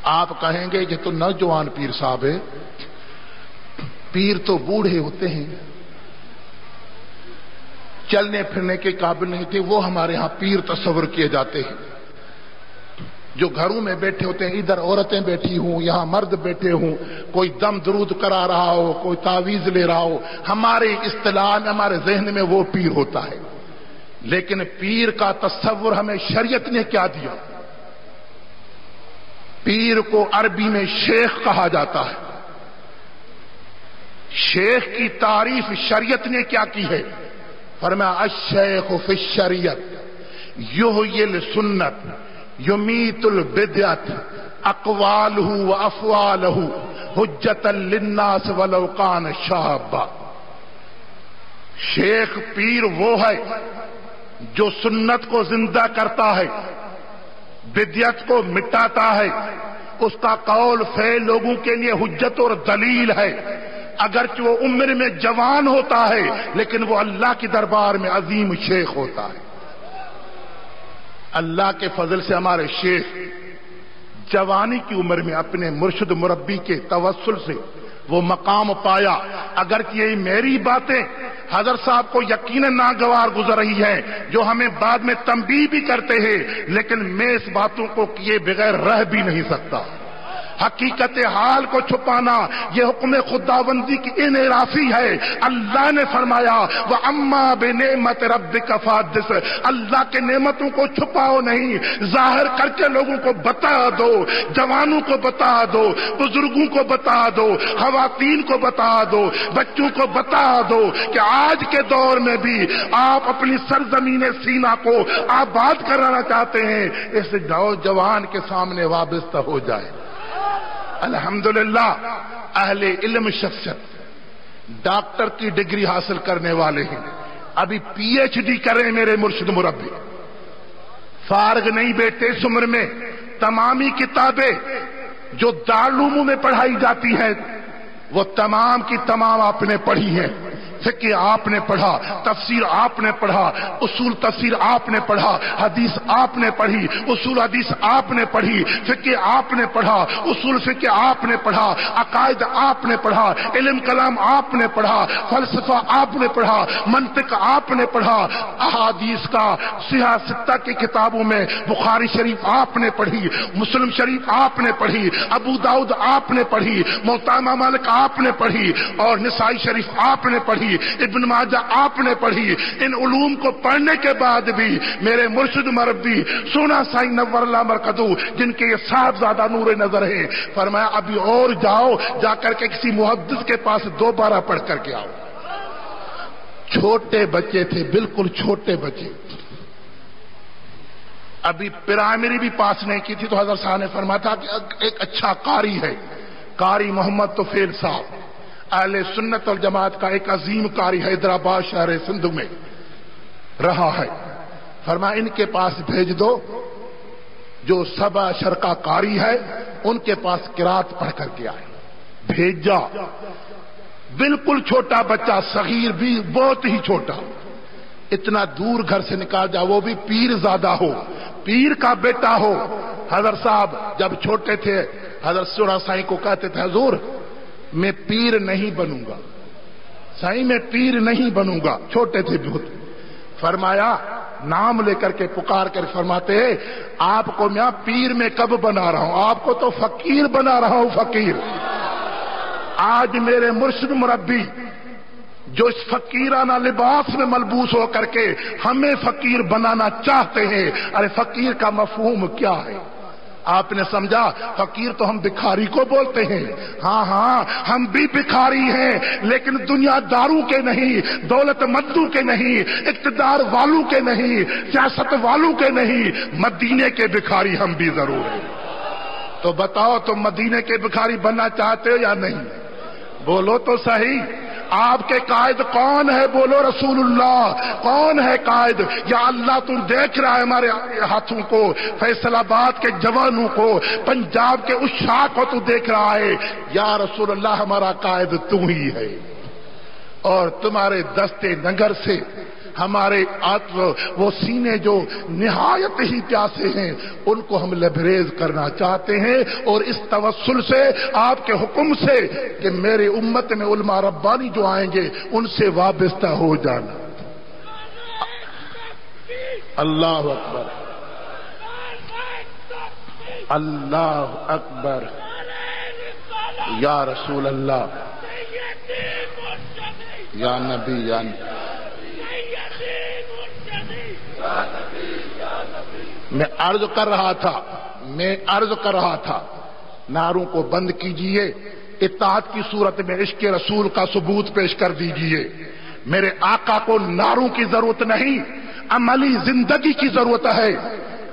آپ کہیں گے کہ تو نوجوان پیر صاحب ہے، پیر تو بوڑھے ہوتے ہیں، چلنے پھرنے کے قابل نہیں تھے، وہ ہمارے ہاں پیر تصور کیے جاتے ہیں، جو گھروں میں بیٹھے ہوتے ہیں، ادھر عورتیں بیٹھی ہوں، یہاں مرد بیٹھے ہوں، کوئی دم درود کرا رہا ہو، کوئی تعویذ لے رہا ہو، ہمارے اصطلاح میں، ہمارے ذہن میں وہ پیر ہوتا ہے۔ لیکن پیر کا تصور ہمیں شریعت نے کیا دیا؟ پیر کو عربی میں شیخ کہا جاتا ہے۔ شیخ کی تعریف شریعت نے کیا کی ہے؟ فرمایا الشیخ فی الشریعت یحیی السنت یمیت البدعت اقوالہ وافعالہ حجۃ للناس ولو کان شابا۔ شیخ پیر وہ ہے جو سنت کو زندہ کرتا ہے، بدعت کو مٹاتا ہے، اس کا قول فعل لوگوں کے لیے حجت اور دلیل ہے، اگرچہ وہ عمر میں جوان ہوتا ہے لیکن وہ اللہ کے دربار میں عظیم شیخ ہوتا ہے۔ اللہ کے فضل سے ہمارے شیخ جوانی کی عمر میں اپنے مرشد مربی کے توسل سے وہ مقام پایا۔ اگرچہ یہ میری باتیں حضرت صاحب کو یقیناً ناگوار گزر رہی ہیں، جو ہمیں بعد میں تنبیہ بھی کرتے ہیں، لیکن میں اس باتوں کو کیے بغیر رہ بھی نہیں سکتا۔ حقیقت حال کو چھپانا یہ حکم خداوندی کی انحرافی ہے۔ اللہ نے فرمایا وَأَمَّا بِنِعْمَةِ رَبِّكَ فَحَدِّثْ، اللہ کے نعمتوں کو چھپاؤ نہیں، ظاہر کر کے لوگوں کو بتا دو، جوانوں کو بتا دو، بزرگوں کو بتا دو، خواتین کو بتا دو، بچوں کو بتا دو کہ آج کے دور میں بھی آپ اپنی سرزمین سینا کو آباد کرانا چاہتے ہیں، اس نوجوان کے سامنے وابستہ ہو جائے۔ الحمدللہ اہل علم شخصیت ڈاکٹر کی ڈگری حاصل کرنے والے ہیں، ابھی پی ایچ ڈی کریں میرے مرشد مربی، فارغ نہیں بیٹھے اس عمر میں۔ تمامی کتابیں جو دارالعلوم میں پڑھائی جاتی ہیں وہ تمام کی تمام آپ نے پڑھی ہیں، فقہ آپ نے پڑھا، تفسیر آپ نے پڑھا، اصول تفسیر آپ نے پڑھا، حدیث آپ نے پڑھی، اصول حدیث آپ نے پڑھی، فقہ آپ نے پڑھا، اصول فقہ آپ نے پڑھا، عقائد آپ نے پڑھا، علم کلام آپ نے پڑھا، فلسفہ آپ نے پڑھا، منطق آپ نے پڑھا، احادیث کا صحیح ستہ کی کتابوں میں بخاری شریف آپ نے پڑھی، مسلم شریف آپ نے پڑھی، ابو داؤد آپ نے پڑھی، موطا مالک آپ نے پڑھی، اور نسائی شریف آپ نے پڑھی، ابن ماجہ آپ نے پڑھی۔ ان علوم کو پڑھنے کے بعد بھی میرے مرشد مربی سونا سائی نور اللہ مرکزو، جن کے یہ صاحبزادہ نور نظر ہے، فرمایا ابھی اور جاؤ، جا کر کے کسی محدث کے پاس دوبارہ پڑھ کر کے آؤ۔ چھوٹے بچے تھے، بالکل چھوٹے بچے، ابھی پرائمری بھی پاس نہیں کی تھی، تو حضرت صاحب نے فرمایا تھا کہ ایک اچھا قاری ہے، قاری محمد طفیل صاحب، اہل سنت والجماعت کا ایک عظیم قاری حیدرآباد شہر سندھ میں رہا ہے، فرمایا ان کے پاس بھیج دو، جو سبع اشر کا قاری ہے ان کے پاس قرات پڑھ کر کے آئے۔ بھیجا، بالکل چھوٹا بچہ، صغیر بھی بہت ہی چھوٹا، اتنا دور گھر سے نکال جا، وہ بھی پیر زادہ ہو، پیر کا بیٹا ہو۔ حضرت صاحب جب چھوٹے تھے حضرت سونا سائی کو کہتے تھے حضور میں پیر نہیں بنوں گا، سائیں میں پیر نہیں بنوں گا، چھوٹے تھے بہت۔ فرمایا نام لے کر کے پکار کر فرماتے ہیں آپ کو میں پیر میں کب بنا رہا ہوں، آپ کو تو فقیر بنا رہا ہوں، فقیر۔ آج میرے مرشد مربی جو اس فقیرانہ لباس میں ملبوس ہو کر کے ہمیں فقیر بنانا چاہتے ہیں، ارے فقیر کا مفہوم کیا ہے؟ آپ نے سمجھا فقیر تو ہم بھکاری کو بولتے ہیں، ہاں ہاں ہم بھی بھکاری ہیں، لیکن دنیا داروں کے نہیں، دولت مندوں کے نہیں، اقتدار والوں کے نہیں، سیاست والوں کے نہیں، مدینے کے بھکاری ہم بھی ضرور ہیں۔ تو بتاؤ تم مدینے کے بھکاری بننا چاہتے ہو یا نہیں؟ بولو تو صحیح، آپ کے قائد کون ہے؟ بولو رسول اللہ۔ کون ہے قائد؟ یا اللہ تم دیکھ رہا ہے ہمارے ہاتھوں کو، فیصل آباد کے جوانوں کو، پنجاب کے اس شاخ کو تو دیکھ رہا ہے، یا رسول اللہ ہمارا قائد تم ہی ہے، اور تمہارے دستے نگر سے ہمارے وہ سینے جو نہایت ہی پیاسے ہیں ان کو ہم لبریز کرنا چاہتے ہیں، اور اس توسل سے آپ کے حکم سے کہ میرے امت میں علماء ربانی جو آئیں گے ان سے وابستہ ہو جانا۔ اللہ اکبر، اللہ اکبر، یا رسول اللہ، یا نبی، یا میں عرض کر رہا تھا نعروں کو بند کیجئے، اطاعت کی صورت میں عشق رسول کا ثبوت پیش کر دیجئے۔ میرے آقا کو نعروں کی ضرورت نہیں، عملی زندگی کی ضرورت ہے،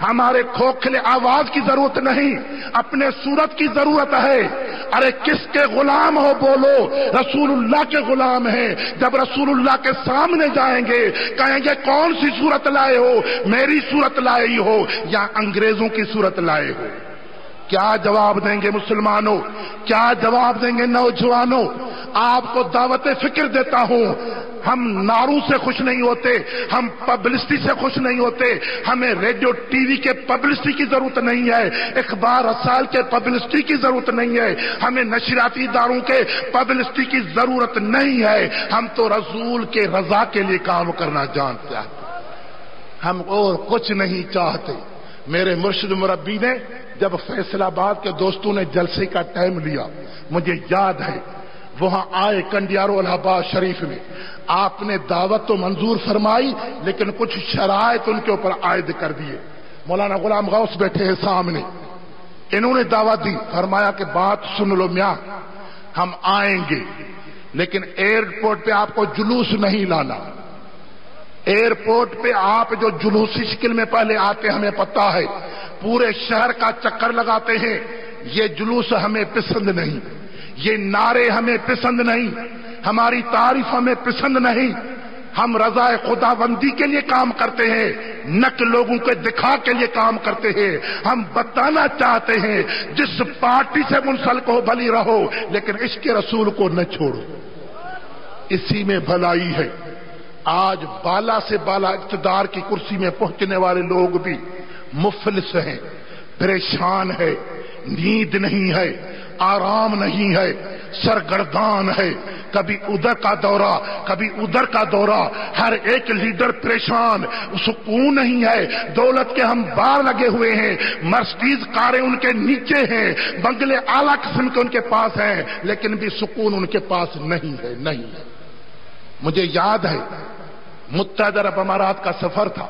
ہمارے کھوکھلے آواز کی ضرورت نہیں، اپنے صورت کی ضرورت ہے۔ ارے کس کے غلام ہو بولو، رسول اللہ کے غلام ہیں۔ جب رسول اللہ کے سامنے جائیں گے کہیں گے کون سی صورت لائے ہو، میری صورت لائے ہو یا انگریزوں کی صورت لائے ہو؟ کیا جواب دیں گے مسلمانوں؟ کیا جواب دیں گے نوجوانوں؟ آپ کو دعوت فکر دیتا ہوں، ہم نعروں سے خوش نہیں ہوتے، ہم پبلسٹی سے خوش نہیں ہوتے، ہمیں ریڈیو ٹی وی کے پبلسٹی کی ضرورت نہیں ہے، اخبار رسائل کے پبلسٹی کی ضرورت نہیں ہے، ہمیں نشریاتی اداروں کے پبلسٹی کی ضرورت نہیں ہے، ہم تو رسول کے رضا کے لیے کام کرنا جانتے ہیں، ہم اور کچھ نہیں چاہتے۔ میرے مرشد مربی نے جب فیصل آباد کے دوستوں نے جلسے کا ٹائم لیا، مجھے یاد ہے وہاں آئے کنڈیارو الہ آباد شریف میں، آپ نے دعوت تو منظور فرمائی لیکن کچھ شرائط ان کے اوپر عائد کر دیے۔ مولانا غلام غوث بیٹھے ہیں سامنے، انہوں نے دعوت دی، فرمایا کہ بات سن لو میاں، ہم آئیں گے لیکن ایئرپورٹ پہ آپ کو جلوس نہیں لانا۔ ایئرپورٹ پہ آپ جو جلوسی شکل میں پہلے آتے ہمیں پتہ ہے، پورے شہر کا چکر لگاتے ہیں، یہ جلوس ہمیں پسند نہیں، یہ نعرے ہمیں پسند نہیں، ہماری تعریف ہمیں پسند نہیں، ہم رضا خدا بندی کے لیے کام کرتے ہیں، نہ کہ لوگوں کے دکھا کے لیے کام کرتے ہیں۔ ہم بتانا چاہتے ہیں جس پارٹی سے منسلک ہو بھلی رہو لیکن عشق رسول کو نہ چھوڑو، اسی میں بھلائی ہے۔ آج بالا سے بالا اقتدار کی کرسی میں پہنچنے والے لوگ بھی مفلس ہیں، پریشان ہے، نیند نہیں ہے، آرام نہیں ہے، سرگردان ہے، کبھی ادھر کا دورہ کبھی ادھر کا دورہ، ہر ایک لیڈر پریشان، سکون نہیں ہے۔ دولت کے ہم بار لگے ہوئے ہیں، مرسڈیز کاریں ان کے نیچے ہیں، بنگلے اعلیٰ قسم کے ان کے پاس ہیں، لیکن بھی سکون ان کے پاس نہیں ہے، نہیں ہے۔ مجھے یاد ہے متحدہ عرب امارات کا سفر تھا،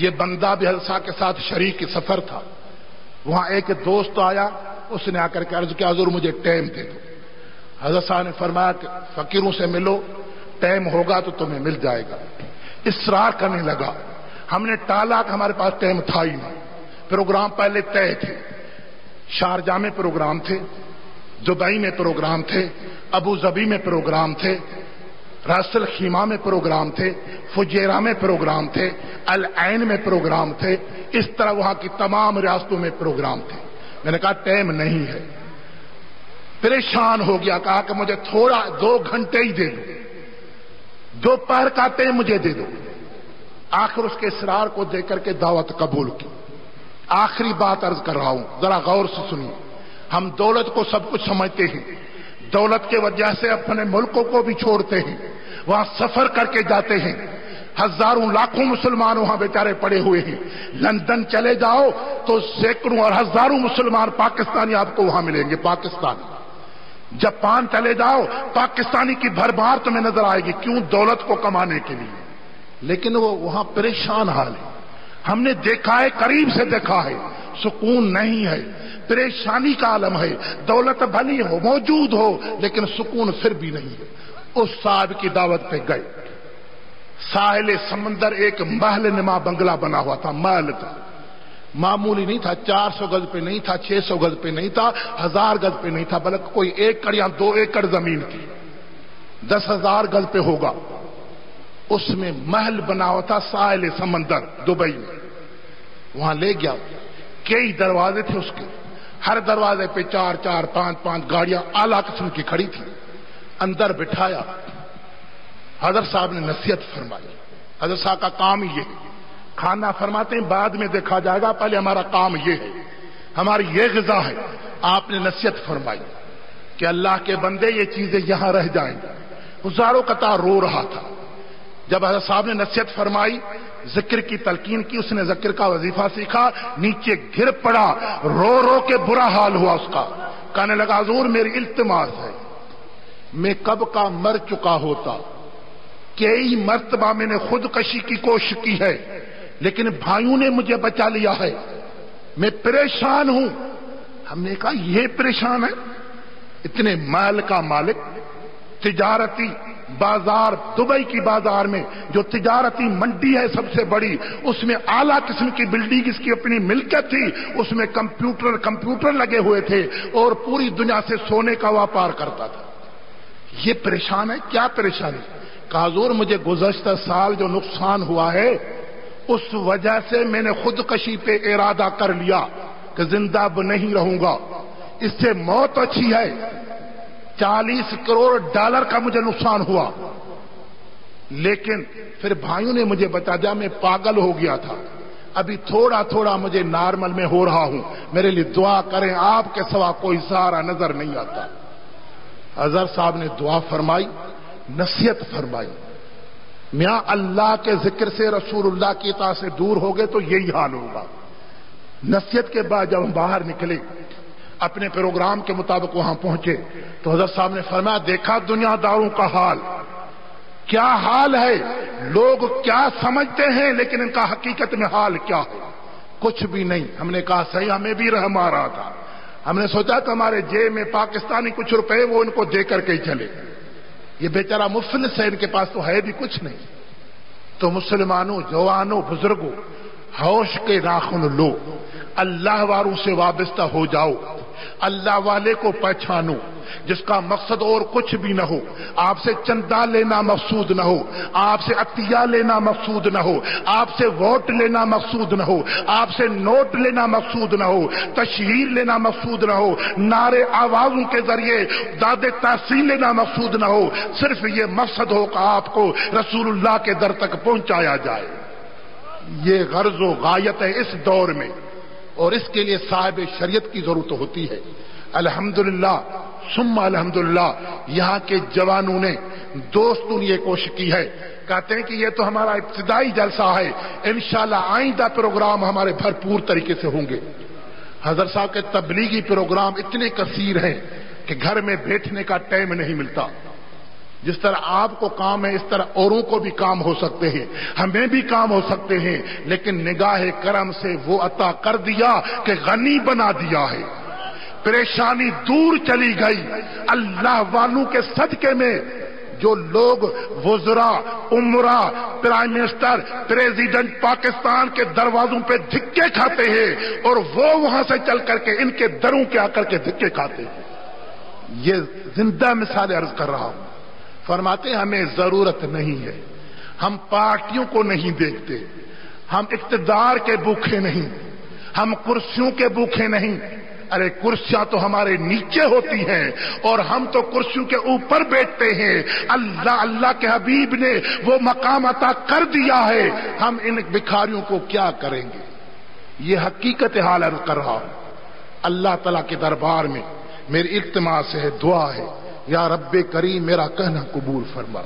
یہ بندہ بھی حضرت صاحب کے ساتھ شریک سفر تھا۔ وہاں ایک دوست آیا، اس نے آ کر کے عرض کیا حضور مجھے ٹائم دے دو۔ حضرت صاحب نے فرمایا کہ فقیروں سے ملو، ٹائم ہوگا تو تمہیں مل جائے گا۔ اصرار کرنے لگا، ہم نے ٹالا کہ ہمارے پاس ٹائم تھا ہی نہیں، پروگرام پہلے طے تھے، شارجہ میں پروگرام تھے، دبئی میں پروگرام تھے، ابو ظبی میں پروگرام تھے، راس الخیمہ میں پروگرام تھے، فجیرہ میں پروگرام تھے، العین میں پروگرام تھے، اس طرح وہاں کی تمام ریاستوں میں پروگرام تھے۔ میں نے کہا ٹائم نہیں ہے، پریشان ہو گیا، کہا کہ مجھے تھوڑا 2 گھنٹے ہی دے دو، دوپہر کا ٹائم مجھے دے دو۔ آخر اس کے اصرار کو دے کر کے دعوت قبول کی۔ آخری بات عرض کر رہا ہوں، ذرا غور سے سنیے۔ ہم دولت کو سب کچھ سمجھتے ہیں، دولت کے وجہ سے اپنے ملکوں کو بھی چھوڑتے ہیں، وہاں سفر کر کے جاتے ہیں، ہزاروں لاکھوں مسلمان وہاں بیچارے پڑے ہوئے ہیں۔ لندن چلے جاؤ تو سینکڑوں اور ہزاروں مسلمان پاکستانی آپ کو وہاں ملیں گے، پاکستانی۔ جاپان چلے جاؤ، پاکستانی کی بھرمار تمہیں نظر آئے گی، کیوں؟ دولت کو کمانے کے لیے۔ لیکن وہ وہاں پریشان حال ہے، ہم نے دیکھا ہے، قریب سے دیکھا ہے، سکون نہیں ہے، پریشانی کا عالم ہے، دولت بھلی ہو، موجود ہو، لیکن سکون پھر بھی نہیں ہے۔ اس صاحب کی دعوت پہ گئے، ساحل سمندر ایک محل نما بنگلہ بنا ہوا تھا، محل تھا، معمولی نہیں تھا، 400 گز پہ نہیں تھا، 600 گز پہ نہیں تھا، 1000 گز پہ نہیں تھا، بلکہ کوئی 1 ایکڑ یا 2 ایکڑ زمین تھی، 10,000 گز پہ ہوگا۔ اس میں محل بنا ہوا تھا ساحل سمندر دبئی میں، وہاں لے گیا، کئی دروازے تھے اس کے، ہر دروازے پہ 4 4 5 5 گاڑیاں اعلیٰ قسم کی کھڑی تھی، اندر بٹھایا، حضرت صاحب نے نصیحت فرمائی، حضرت صاحب کا کام یہ ہے، کھانا فرماتے ہیں بعد میں دیکھا جائے گا، پہلے ہمارا کام یہ ہے، ہماری یہ غذا ہے۔ آپ نے نصیحت فرمائی کہ اللہ کے بندے یہ چیزیں یہاں رہ جائیں گی۔ ہزاروں قطار رو رہا تھا۔ جب حضرت صاحب نے نصیحت فرمائی، ذکر کی تلقین کی، اس نے ذکر کا وظیفہ سیکھا، نیچے گر پڑا، رو رو کے برا حال ہوا اس کا۔ کہنے لگا حضور میری التماس ہے، میں کب کا مر چکا ہوتا، کئی مرتبہ میں نے خودکشی کی کوشش کی ہے، لیکن بھائیوں نے مجھے بچا لیا ہے، میں پریشان ہوں۔ ہم نے کہا یہ پریشان ہے؟ اتنے مال کا مالک، تجارتی بازار، دبئی کی بازار میں جو تجارتی منڈی ہے سب سے بڑی، اس میں اعلیٰ قسم کی بلڈنگ اس کی اپنی ملکیت تھی، اس میں کمپیوٹر لگے ہوئے تھے اور پوری دنیا سے سونے کا ویاپار کرتا تھا۔ یہ پریشان ہے؟ کیا پریشانی؟ کہا حضور مجھے گزشتہ سال جو نقصان ہوا ہے اس وجہ سے میں نے خودکشی پہ ارادہ کر لیا کہ زندہ اب نہیں رہوں گا، اس سے موت اچھی ہے۔ 40 کروڑ ڈالر کا مجھے نقصان ہوا، لیکن پھر بھائیوں نے مجھے بتا دیا میں پاگل ہو گیا تھا، ابھی تھوڑا تھوڑا مجھے نارمل میں ہو رہا ہوں، میرے لیے دعا کریں، آپ کے سوا کوئی سہارا نظر نہیں آتا۔ حضرت صاحب نے دعا فرمائی، نصیحت فرمائی، میاں اللہ کے ذکر سے، رسول اللہ کی اطاعت سے دور ہو گئے تو یہی حال ہوگا۔ نصیحت کے بعد جب ہم باہر نکلے، اپنے پروگرام کے مطابق وہاں پہنچے تو حضرت صاحب نے فرمایا دیکھا دنیا داروں کا حال کیا حال ہے، لوگ کیا سمجھتے ہیں لیکن ان کا حقیقت میں حال کیا ہے، کچھ بھی نہیں۔ ہم نے کہا صحیح، ہمیں بھی رحم آ رہا تھا، ہم نے سوچا کہ ہمارے جیب میں پاکستانی کچھ روپے وہ ان کو دے کر کے ہی چلے، یہ بیچارہ مفلس ہے، ان کے پاس تو ہے بھی کچھ نہیں۔ تو مسلمانوں، جوانوں، بزرگوں، ہوش کے ناخن لو، اللہ والوں سے وابستہ ہو جاؤ، اللہ والے کو پہچانو جس کا مقصد اور کچھ بھی نہ ہو، آپ سے چندہ لینا مقصود نہ ہو، آپ سے عطیہ لینا مقصود نہ ہو، آپ سے ووٹ لینا مقصود نہ ہو، آپ سے نوٹ لینا مقصود نہ ہو، تشہیر لینا مقصود نہ ہو، نعرے آوازوں کے ذریعے داد تحصیل لینا مقصود نہ ہو، صرف یہ مقصد ہو کہ آپ کو رسول اللہ کے در تک پہنچایا جائے۔ یہ غرض و غایت ہے اس دور میں، اور اس کے لیے صاحب شریعت کی ضرورت ہوتی ہے۔ الحمدللہ ثم الحمدللہ یہاں کے جوانوں نے، دوستوں نے یہ کوشش کی ہے، کہتے ہیں کہ یہ تو ہمارا ابتدائی جلسہ ہے، انشاءاللہ آئندہ پروگرام ہمارے بھرپور طریقے سے ہوں گے۔ حضرت صاحب کے تبلیغی پروگرام اتنے کثیر ہیں کہ گھر میں بیٹھنے کا ٹائم نہیں ملتا۔ جس طرح آپ کو کام ہے اس طرح اوروں کو بھی کام ہو سکتے ہیں، ہمیں بھی کام ہو سکتے ہیں، لیکن نگاہ کرم سے وہ عطا کر دیا کہ غنی بنا دیا ہے، پریشانی دور چلی گئی۔ اللہ والوں کے صدقے میں جو لوگ وزراء، عمرا، پرائم منسٹر، پریزیڈنٹ پاکستان کے دروازوں پہ دھکے کھاتے ہیں اور وہ وہاں سے چل کر کے ان کے دروں کے آ کر کے دھکے کھاتے ہیں، یہ زندہ مثال عرض کر رہا ہوں۔ فرماتے ہیں ہمیں ضرورت نہیں ہے، ہم پارٹیوں کو نہیں دیکھتے، ہم اقتدار کے بھوکے نہیں، ہم کرسیوں کے بھوکے نہیں، ارے کرسیاں تو ہمارے نیچے ہوتی ہیں اور ہم تو کرسیوں کے اوپر بیٹھتے ہیں۔ اللہ کے حبیب نے وہ مقام عطا کر دیا ہے، ہم ان بھکاریوں کو کیا کریں گے؟ یہ حقیقت حال عرض کر رہا ہوں۔ اللہ تعالیٰ کے دربار میں میری التماس ہے، دعا ہے، یا رب کریم میرا کہنا قبول فرما۔